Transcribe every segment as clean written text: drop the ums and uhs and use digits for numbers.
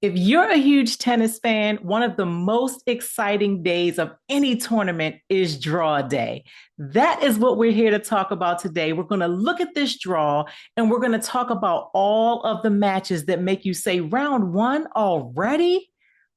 If you're a huge tennis fan, one of the most exciting days of any tournament is draw day. That is what we're here to talk about today. We're going to look at this draw and we're going to talk about all of the matches that make you say, round one already?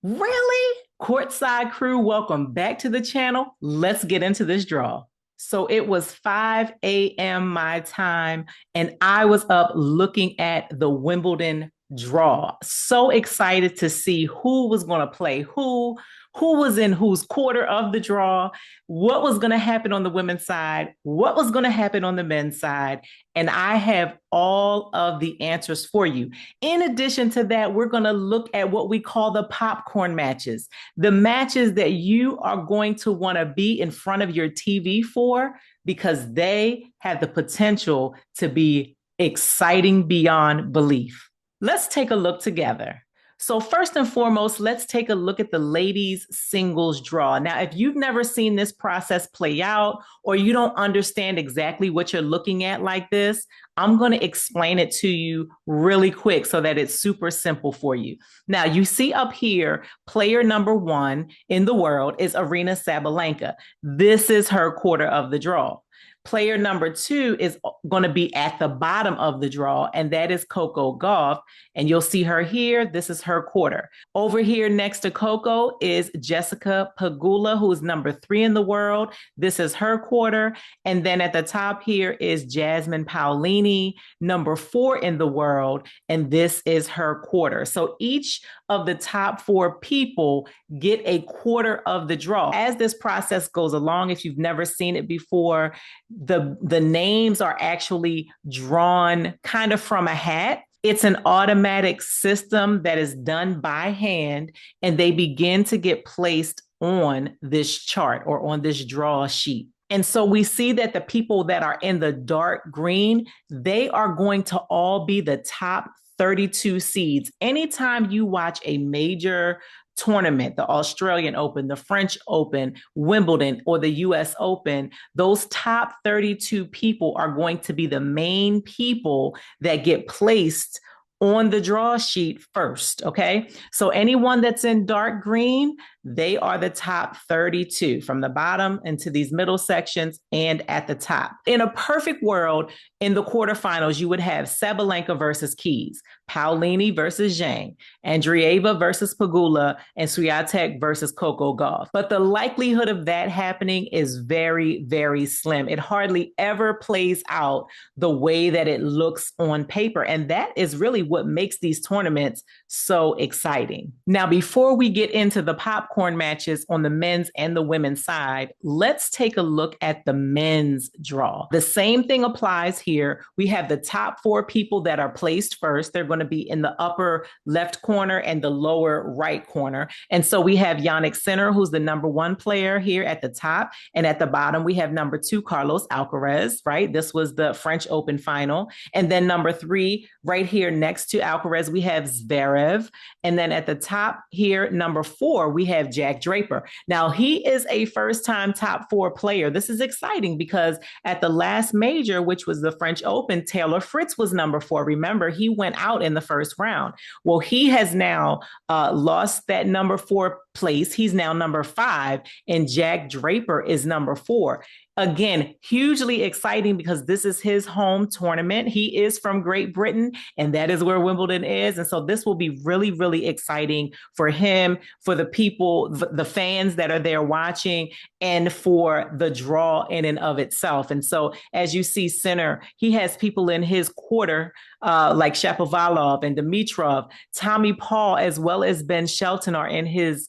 Really? Courtside crew, welcome back to the channel. Let's get into this draw. So it was 5 a.m. my time, and I was up looking at the Wimbledon draw. So excited to see who was going to play who was in whose quarter of the draw, what was going to happen on the women's side, what was going to happen on the men's side. And I have all of the answers for you. In addition to that, we're going to look at what we call the popcorn matches, the matches that you are going to want to be in front of your TV for, because they have the potential to be exciting beyond belief. Let's take a look together. So first and foremost, let's take a look at the ladies singles draw. Now, if you've never seen this process play out, or you don't understand exactly what you're looking at like this, I'm going to explain it to you really quick so that it's super simple for you. Now, you see up here, player number one in the world is Aryna Sabalenka. This is her quarter of the draw. Player number two is going to be at the bottom of the draw, and that is Coco Gauff. And you'll see her here. This is her quarter. Over here next to Coco is Jessica Pegula, who is number three in the world. This is her quarter. And then at the top here is Jasmine Paolini, number four in the world, and this is her quarter. So each of the top four people get a quarter of the draw. As this process goes along, if you've never seen it before, the names are actually drawn kind of from a hat. It's an automatic system that is done by hand, and they begin to get placed on this chart or on this draw sheet. And so we see that the people that are in the dark green, they are going to all be the top 32 seeds. Anytime you watch a major tournament, the Australian Open, the French Open, Wimbledon, or the US Open, those top 32 people are going to be the main people that get placed on the draw sheet first, okay? So anyone that's in dark green, they are the top 32 from the bottom into these middle sections and at the top. In a perfect world, in the quarterfinals, you would have Sabalenka versus Keys, Paolini versus Zhang, Andreeva versus Pegula, and Swiatek versus Coco Gauff. But the likelihood of that happening is very, very slim. It hardly ever plays out the way that it looks on paper. And that is really what makes these tournaments so exciting. Now, before we get into the popcorn matches on the men's and the women's side, let's take a look at the men's draw. The same thing applies here. We have the top four people that are placed first. They're going to be in the upper left corner and the lower right corner. And so we have Jannik Sinner, who's the number one player here at the top. And at the bottom, we have number two, Carlos Alcaraz, right? This was the French Open final. And then number three, right here next to Alcaraz, we have Zverev. And then at the top here, number four, we have Jack Draper. Now, he is a first-time top four player. This is exciting because at the last major, which was the French Open, Taylor Fritz was number four. Remember, he went out in the first round. Well, he has now lost that number four place. He's now number five, and Jack Draper is number four. Again, hugely exciting because this is his home tournament. He is from Great Britain, and that is where Wimbledon is. And so this will be really, really exciting for him, for the people, the fans that are there watching, and for the draw in and of itself. And so as you see Sinner, he has people in his quarter like Shapovalov and Dimitrov, Tommy Paul, as well as Ben Shelton are in his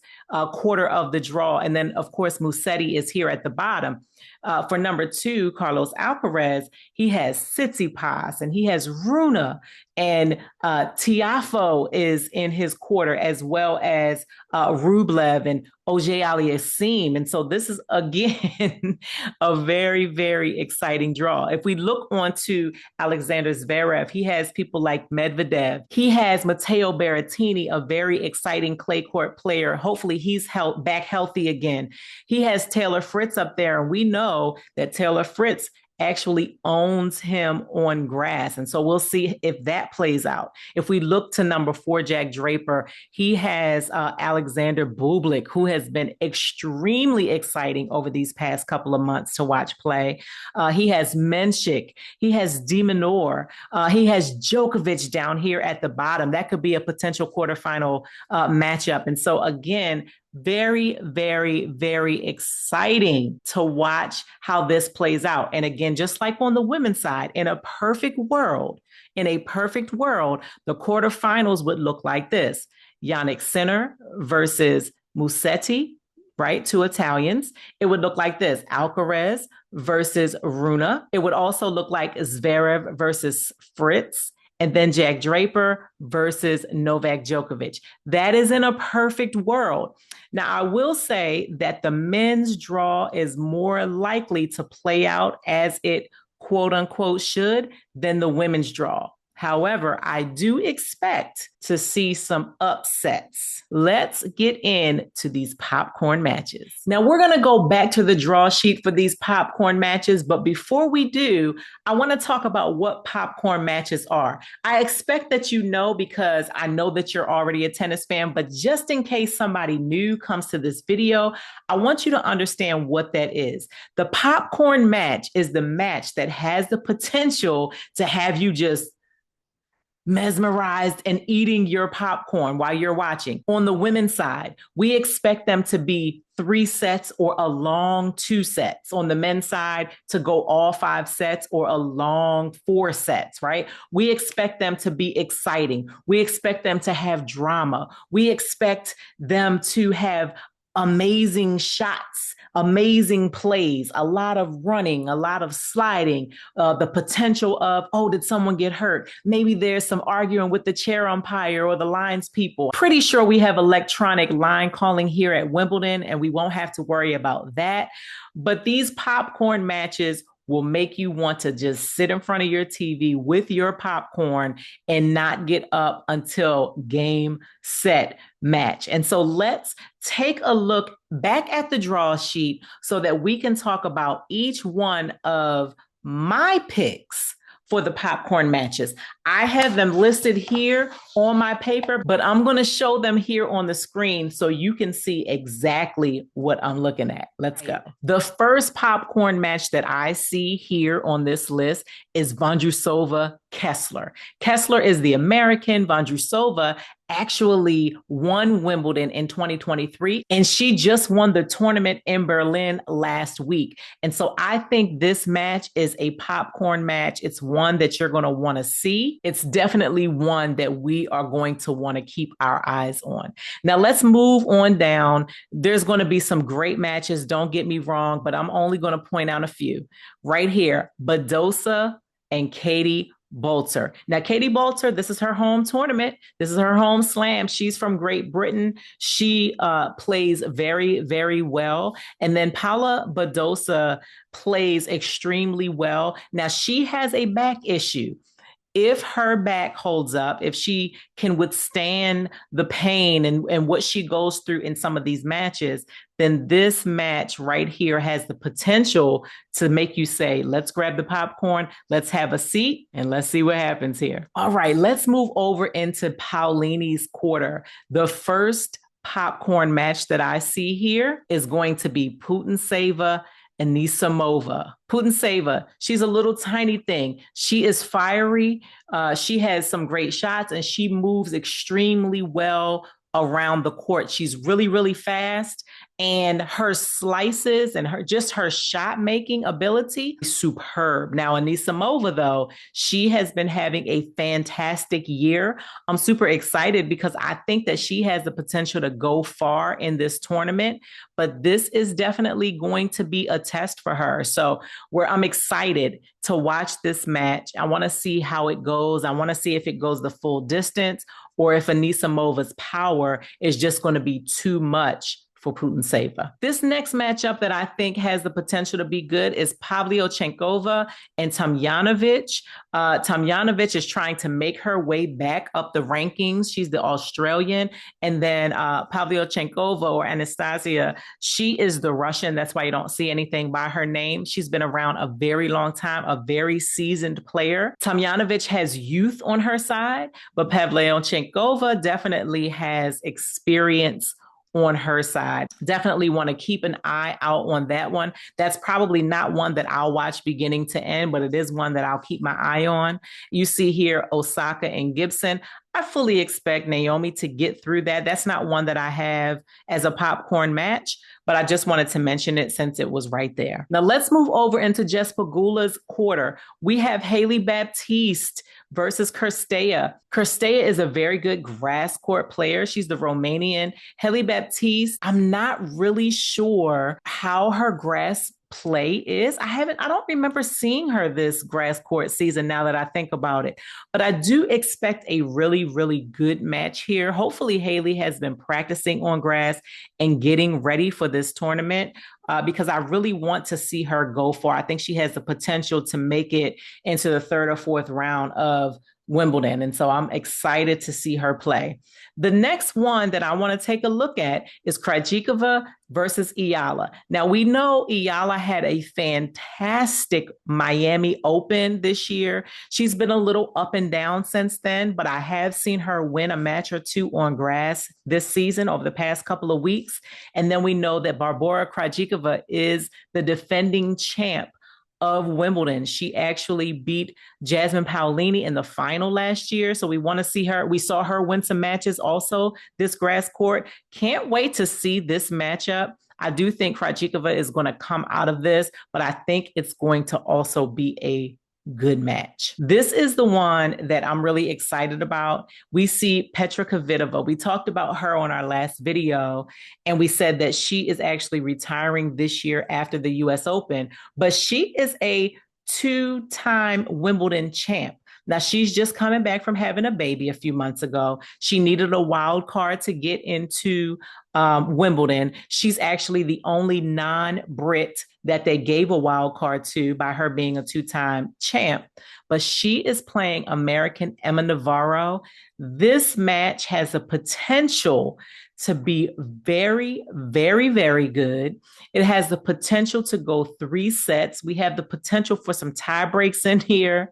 quarter of the draw. And then, of course, Musetti is here at the bottom. For number two, Carlos Alcaraz, he has Tsitsipas and he has Rune, and Tiafoe is in his quarter, as well as Rublev and Auger-Aliassime. And so this is, again, a very, very exciting draw. If we look onto Alexander Zverev, he has people like Medvedev. He has Matteo Berrettini, a very exciting clay court player. Hopefully he's back healthy again. He has Taylor Fritz up there, and we know that Taylor Fritz actually owns him on grass. And so we'll see if that plays out. If we look to number 4, Jack Draper, he has Alexander Bublik, who has been extremely exciting over these past couple of months to watch play. He has Menchik. He has De Minaur. He has Djokovic down here at the bottom. That could be a potential quarterfinal matchup. And so again, very, very, very exciting to watch how this plays out. And again, just like on the women's side, in a perfect world, the quarterfinals would look like this. Jannik Sinner versus Musetti, right? 2 Italians. It would look like this. Alcaraz versus Rune. It would also look like Zverev versus Fritz. And then Jack Draper versus Novak Djokovic. That is in a perfect world. Now, I will say that the men's draw is more likely to play out as it quote unquote should than the women's draw. However, I do expect to see some upsets. Let's get into these popcorn matches. Now, we're going to go back to the draw sheet for these popcorn matches. But before we do, I want to talk about what popcorn matches are. I expect that you know because I know that you're already a tennis fan. But just in case somebody new comes to this video, I want you to understand what that is. The popcorn match is the match that has the potential to have you just mesmerized and eating your popcorn while you're watching. On the women's side, we expect them to be 3 sets or a long 2 sets. On the men's side, to go all 5 sets or a long 4 sets, right? We expect them to be exciting. We expect them to have drama. We expect them to have amazing shots, amazing plays, a lot of running, a lot of sliding, the potential of, oh, did someone get hurt? Maybe there's some arguing with the chair umpire or the lines people. Pretty sure we have electronic line calling here at Wimbledon, and we won't have to worry about that. But these popcorn matches will make you want to just sit in front of your TV with your popcorn and not get up until game, set, match. And so let's take a look back at the draw sheet so that we can talk about each one of my picks for the popcorn matches. I have them listed here on my paper, but I'm going to show them here on the screen so you can see exactly what I'm looking at. Let's go. The first popcorn match that I see here on this list is Vondrousova Kessler. Kessler is the American. Vondrousova actually won Wimbledon in 2023, and she just won the tournament in Berlin last week. And so I think this match is a popcorn match. It's one that you're going to want to see. It's definitely one that we are going to want to keep our eyes on. Now let's move on down. There's going to be some great matches. Don't get me wrong, but I'm only going to point out a few. Right here, Badosa and Katie Boulter. Now, Katie Boulter, this is her home tournament. This is her home slam. She's from Great Britain. She plays very, very well. And then Paula Badosa plays extremely well. Now, she has a back issue. If her back holds up, if she can withstand the pain and what she goes through in some of these matches, then this match right here has the potential to make you say, let's grab the popcorn, let's have a seat, and let's see what happens here. All right, let's move over into Paulini's quarter. The first popcorn match that I see here is going to be Putintseva Anisimova. Putintseva, she's a little tiny thing. She is fiery. She has some great shots, and she moves extremely well around the court. She's really, really fast, and her slices and her shot making ability is superb. Now, Anisimova, though, she has been having a fantastic year. I'm super excited because I think that she has the potential to go far in this tournament, but this is definitely going to be a test for her. So I'm excited to watch this match. I want to see how it goes. I want to see if it goes the full distance or if Anisimova's power is just going to be too much for Putintseva. This next matchup that I think has the potential to be good is Pavlyuchenkova and Tomljanovic. Tomljanovic is trying to make her way back up the rankings. She's the Australian. And then Pavlyuchenkova, or Anastasia, she is the Russian. That's why you don't see anything by her name. She's been around a very long time, a very seasoned player. Tomljanovic has youth on her side, but Pavlyuchenkova definitely has experience on her side. Definitely want to keep an eye out on that one. That's probably not one that I'll watch beginning to end, but it is one that I'll keep my eye on. You see here Osaka and Gibson. I fully expect Naomi to get through that. That's not one that I have as a popcorn match, but I just wanted to mention it since it was right there. Now let's move over into Jess Pegula's quarter. We have Hailey Baptiste versus Cirstea. Cirstea is a very good grass court player. She's the Romanian. Hailey Baptiste, I'm not really sure how her grass play is. I don't remember seeing her this grass court season now that I think about it, but I do expect a really, really good match here. Hopefully Hailey has been practicing on grass and getting ready for this tournament because I really want to see her go far. I think she has the potential to make it into the third or fourth round of Wimbledon. And so I'm excited to see her play. The next one that I want to take a look at is Krejcikova versus Ayala. Now, we know Ayala had a fantastic Miami Open this year. She's been a little up and down since then, but I have seen her win a match or two on grass this season over the past couple of weeks. And then we know that Barbora Krejcikova is the defending champ of Wimbledon. She actually beat Jasmine Paolini in the final last year. So we want to see her. We saw her win some matches also this grass court. Can't wait to see this matchup. I do think Krejcikova is going to come out of this, but I think it's going to also be a good match. This is the one that I'm really excited about. We see Petra Kvitova. We talked about her on our last video, and we said that she is actually retiring this year after the US Open, but she is a two-time Wimbledon champ. Now, she's just coming back from having a baby a few months ago. She needed a wild card to get into Wimbledon. She's actually the only non-Brit that they gave a wild card to by her being a two-time champ. But she is playing American Emma Navarro. This match has the potential to be very, very, very good. It has the potential to go 3 sets. We have the potential for some tie breaks in here.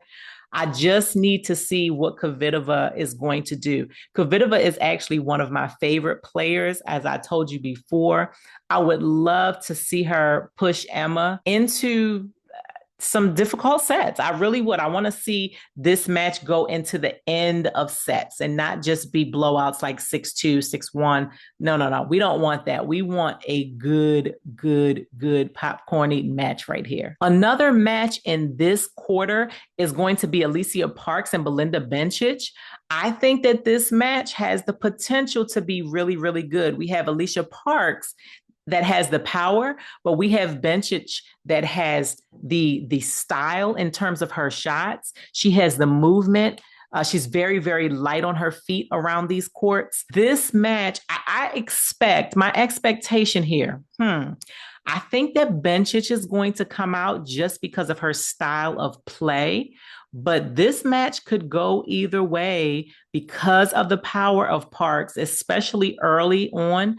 I just need to see what Kvitova is going to do. Kvitova is actually one of my favorite players, as I told you before. I would love to see her push Emma into some difficult sets. I really would. I want to see this match go into the end of sets and not just be blowouts like 6-2, 6-1. No. We don't want that. We want a good popcorn eating match right here. Another match in this quarter is going to be Alicia Parks and Belinda Bencic. I think that this match has the potential to be really, really good. We have Alicia Parks that has the power, but we have Bencic that has the style in terms of her shots. She has the movement. She's very, very light on her feet around these courts. This match, I expect, my expectation here, I think that Bencic is going to come out just because of her style of play. But this match could go either way because of the power of Parks, especially early on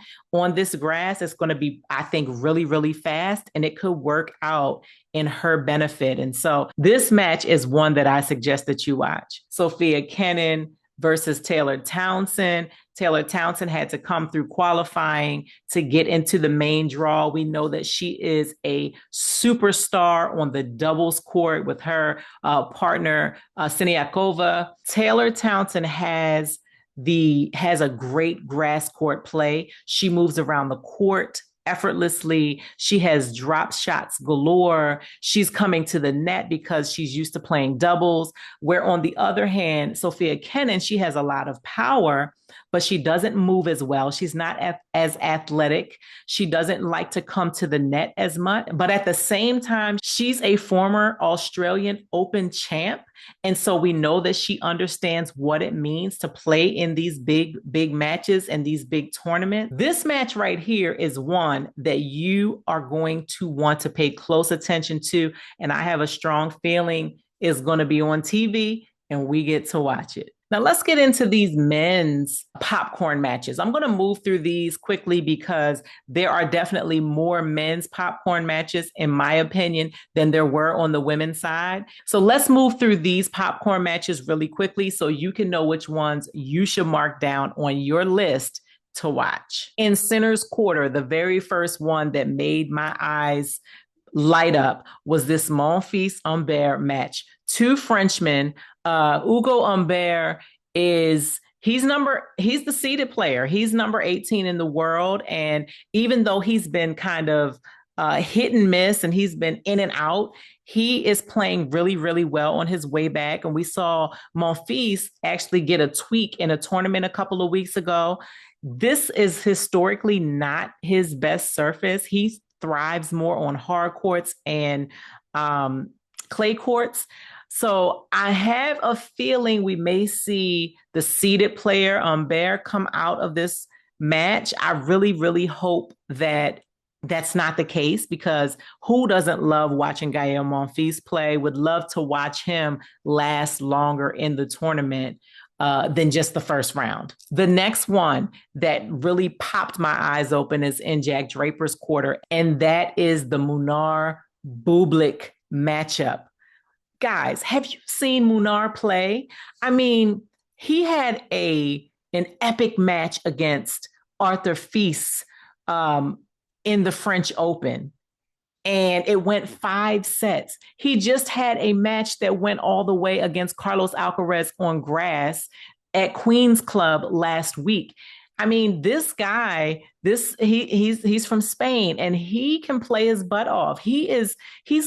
this grass. It's going to be, I think, really, really fast, and it could work out in her benefit. And so this match is one that I suggest that you watch. Sofia Kenin versus Taylor Townsend. Taylor Townsend had to come through qualifying to get into the main draw. We know that she is a superstar on the doubles court with her partner, Siniakova. Taylor Townsend has a great grass court play. She moves around the court effortlessly. She has drop shots galore. She's coming to the net because she's used to playing doubles. Where on the other hand, Sofia Kenin, she has a lot of power, but she doesn't move as well. She's not as athletic. She doesn't like to come to the net as much. But at the same time, she's a former Australian Open champ. And so we know that she understands what it means to play in these big matches and these big tournaments. This match right here is one that you are going to want to pay close attention to. And I have a strong feeling it's going to be on TV and we get to watch it. Now let's get into these men's popcorn matches. I'm going to move through these quickly because there are definitely more men's popcorn matches, in my opinion, than there were on the women's side. So let's move through these popcorn matches really quickly so you can know which ones you should mark down on your list to watch. In Center's Quarter, the very first one that made my eyes light up was this Monfils-Humbert match. Two Frenchmen. Ugo Humbert he's the seeded player. He's number 18 in the world. And even though he's been kind of hit and miss and he's been in and out, he is playing really, really well on his way back. And we saw Monfils actually get a tweak in a tournament a couple of weeks ago. This is historically not his best surface. He thrives more on hard courts and clay courts. So I have a feeling we may see the seeded player Humbert come out of this match. I really, really hope that that's not the case, because who doesn't love watching Gael Monfils play? Would love to watch him last longer in the tournament than just the first round. The next one that really popped my eyes open is in Jack Draper's Quarter, and that is the Munar Bublik matchup. Guys, have you seen Munar play? I mean, he had an epic match against Arthur Fils in the French Open, and it went 5 sets. He just had a match that went all the way against Carlos Alcaraz on grass at Queen's Club last week. I mean, this guy, he's from Spain, and he can play his butt off. He's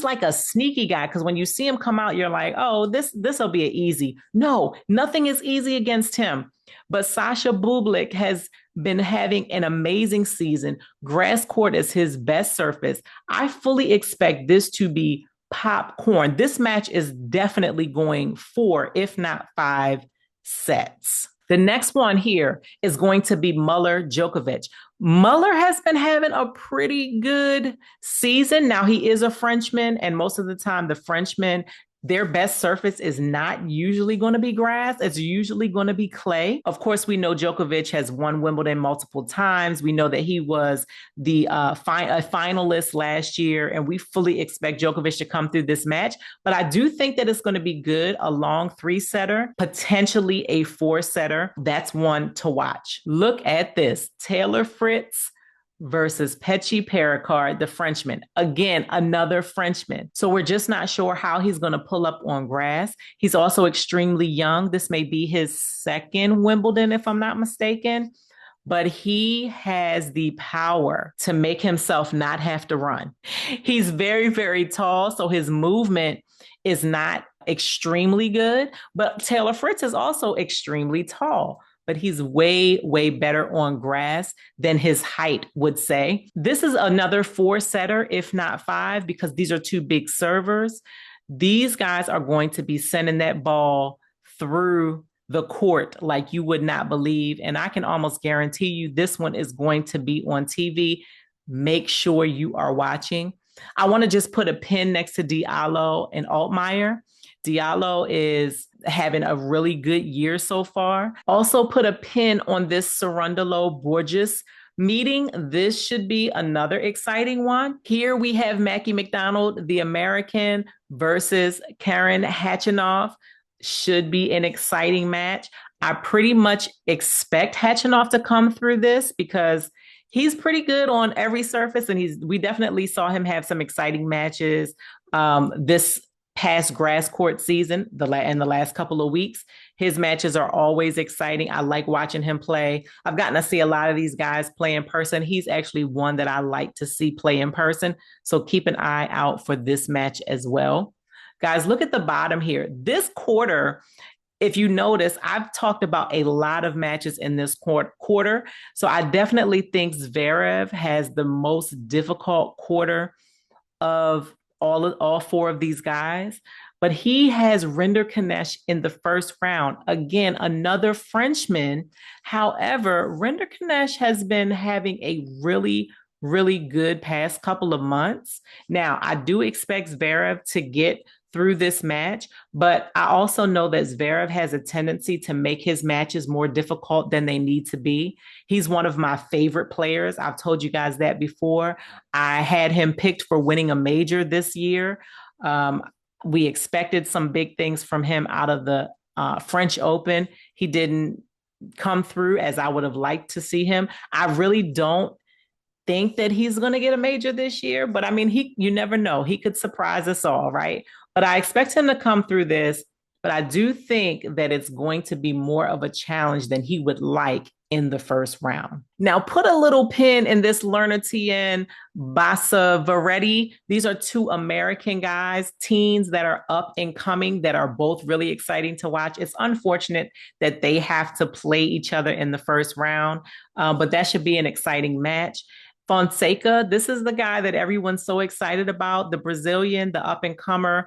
like a sneaky guy, because when you see him come out, you're like, oh, this'll be an easy. No, nothing is easy against him. But Sasha Bublik has been having an amazing season. Grass court is his best surface. I fully expect this to be popcorn. This match is definitely going 4, if not 5 sets. The next one here is going to be Muller-Djokovic. Muller has been having a pretty good season. Now, he is a Frenchman, and most of the time the Frenchmen, their best surface is not usually going to be grass. It's usually going to be clay. Of course, we know Djokovic has won Wimbledon multiple times. We know that he was a finalist last year, and we fully expect Djokovic to come through this match. But I do think that it's going to be good, a long 3-setter, potentially a 4-setter. That's one to watch. Look at this. Taylor Fritz versus Pechi Pericard, the Frenchman. Again, another Frenchman. So we're just not sure how he's going to pull up on grass. He's also extremely young. This may be his second Wimbledon, if I'm not mistaken. But he has the power to make himself not have to run. He's very, very tall, so his movement is not extremely good. But Taylor Fritz is also extremely tall, but he's way, way better on grass than his height would say. This is another 4-setter, if not 5, because these are 2 big servers. These guys are going to be sending that ball through the court like you would not believe. And I can almost guarantee you this one is going to be on TV. Make sure you are watching. I want to just put a pin next to Diallo and Altmaier. Diallo is having a really good year so far. Also put a pin on this Cerundolo-Borges meeting. This should be another exciting one. Here we have Mackie McDonald, the American, versus Karen Khachanov. Should be an exciting match. I pretty much expect Khachanov to come through this because he's pretty good on every surface, and we definitely saw him have some exciting matches this past grass court season, in the last couple of weeks. His matches are always exciting. I like watching him play. I've gotten to see a lot of these guys play in person. He's actually one that I like to see play in person. So keep an eye out for this match as well. Guys, look at the bottom here. This quarter if you notice, I've talked about a lot of matches in this quarter. So I definitely think Zverev has the most difficult quarter of all four of these guys. But he has Rinderknecht in the first round. Again, another Frenchman. However, Rinderknecht has been having a really good past couple of months. Now, I do expect Zverev to get through this match, but I also know that Zverev has a tendency to make his matches more difficult than they need to be. He's one of my favorite players. I've told you guys that before. I had him picked for winning a major this year. We expected some big things from him out of the French Open. He didn't come through as I would have liked to see him. I really don't think that he's going to get a major this year, but I mean, you never know. He could surprise us all, right? But I expect him to come through this, but I do think that it's going to be more of a challenge than he would like in the first round. Now, put a little pin in this Lerner TN Basa Veretti. These are two American guys, teens that are up and coming, that are both really exciting to watch. It's unfortunate that they have to play each other in the first round, but that should be an exciting match. Fonseca, this is the guy that everyone's so excited about, the Brazilian, the up-and-comer.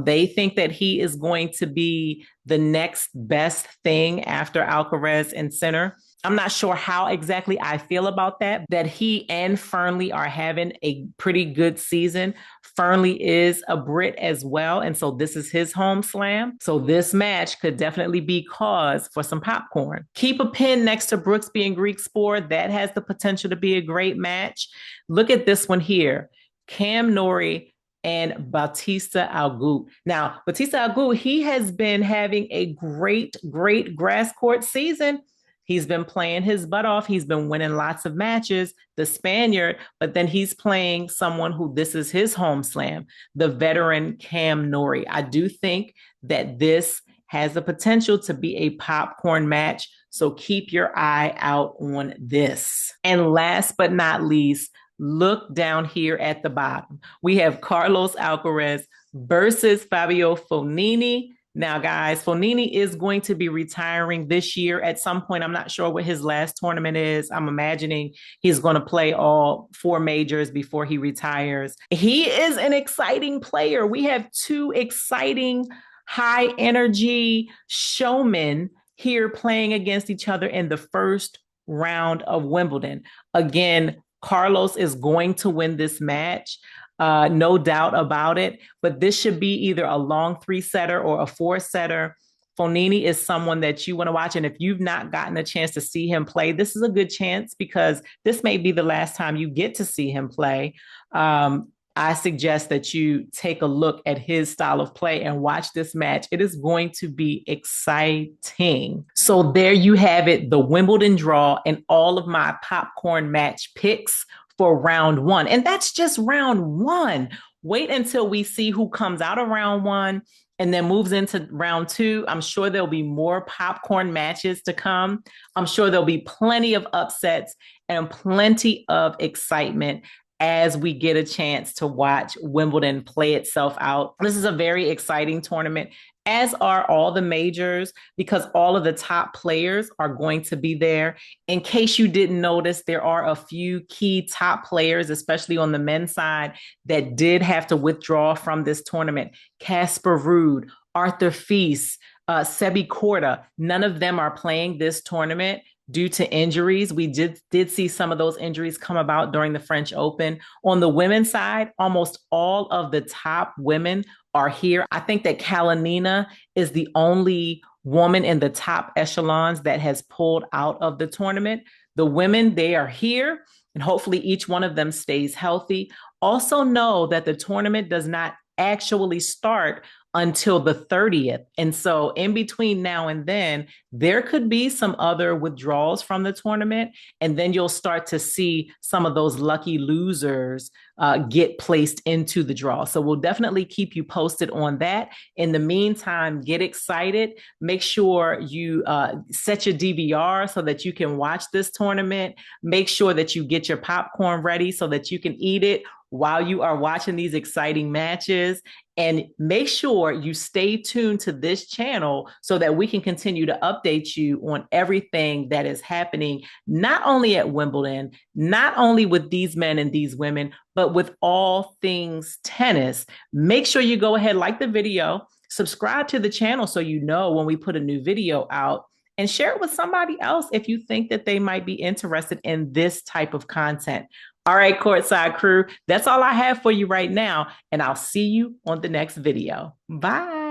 They think that he is going to be the next best thing after Alcaraz and Sinner. I'm not sure how exactly I feel about that he and Fernley are having a pretty good season. Fernley is a Brit as well, and so this is his home slam. So this match could definitely be cause for some popcorn. Keep a pin next to Brooksby and Greek Sport. That has the potential to be a great match. Look at this one here. Cam Norrie and Bautista Agut. Now, Bautista Agut, he has been having a great grass court season. He's been playing his butt off. He's been winning lots of matches, the Spaniard, but then he's playing someone who this is his home slam, the veteran Cam Norrie. I do think that this has the potential to be a popcorn match, so keep your eye out on this. And last but not least, look down here at the bottom. We have Carlos Alcaraz versus Fabio Fognini. Now, guys, Fognini is going to be retiring this year at some point. I'm not sure what his last tournament is. I'm imagining he's going to play all four majors before he retires. He is an exciting player. We have two exciting, high energy showmen here playing against each other in the first round of Wimbledon. Again, Carlos is going to win this match. No doubt about it. But this should be either a long 3-setter or a 4-setter. Fognini is someone that you want to watch. And if you've not gotten a chance to see him play, this is a good chance because this may be the last time you get to see him play. I suggest that you take a look at his style of play and watch this match. It is going to be exciting. So there you have it, the Wimbledon draw and all of my popcorn match picks for round one. And that's just round one. Wait until we see who comes out of round one and then moves into round two. I'm sure there'll be more popcorn matches to come. I'm sure there'll be plenty of upsets and plenty of excitement as we get a chance to watch Wimbledon play itself out. This is a very exciting tournament, as are all the majors, because all of the top players are going to be there. In case you didn't notice, there are a few key top players, especially on the men's side, that did have to withdraw from this tournament. Casper Ruud, Arthur Fils, Sebi Korda, none of them are playing this tournament due to injuries. We did see some of those injuries come about during the French Open. On the women's side, almost all of the top women are here. I think that Kalinina is the only woman in the top echelons that has pulled out of the tournament. The women, they are here, and hopefully each one of them stays healthy. Also know that the tournament does not actually start until the 30th. And so in between now and then, there could be some other withdrawals from the tournament. And then you'll start to see some of those lucky losers get placed into the draw. So we'll definitely keep you posted on that. In the meantime, get excited. Make sure you set your DVR so that you can watch this tournament. Make sure that you get your popcorn ready so that you can eat it while you are watching these exciting matches. And make sure you stay tuned to this channel so that we can continue to update you on everything that is happening, not only at Wimbledon, not only with these men and these women, but with all things tennis. Make sure you go ahead, like the video, subscribe to the channel so you know when we put a new video out, and share it with somebody else if you think that they might be interested in this type of content. All right, Courtside crew, that's all I have for you right now, and I'll see you on the next video. Bye.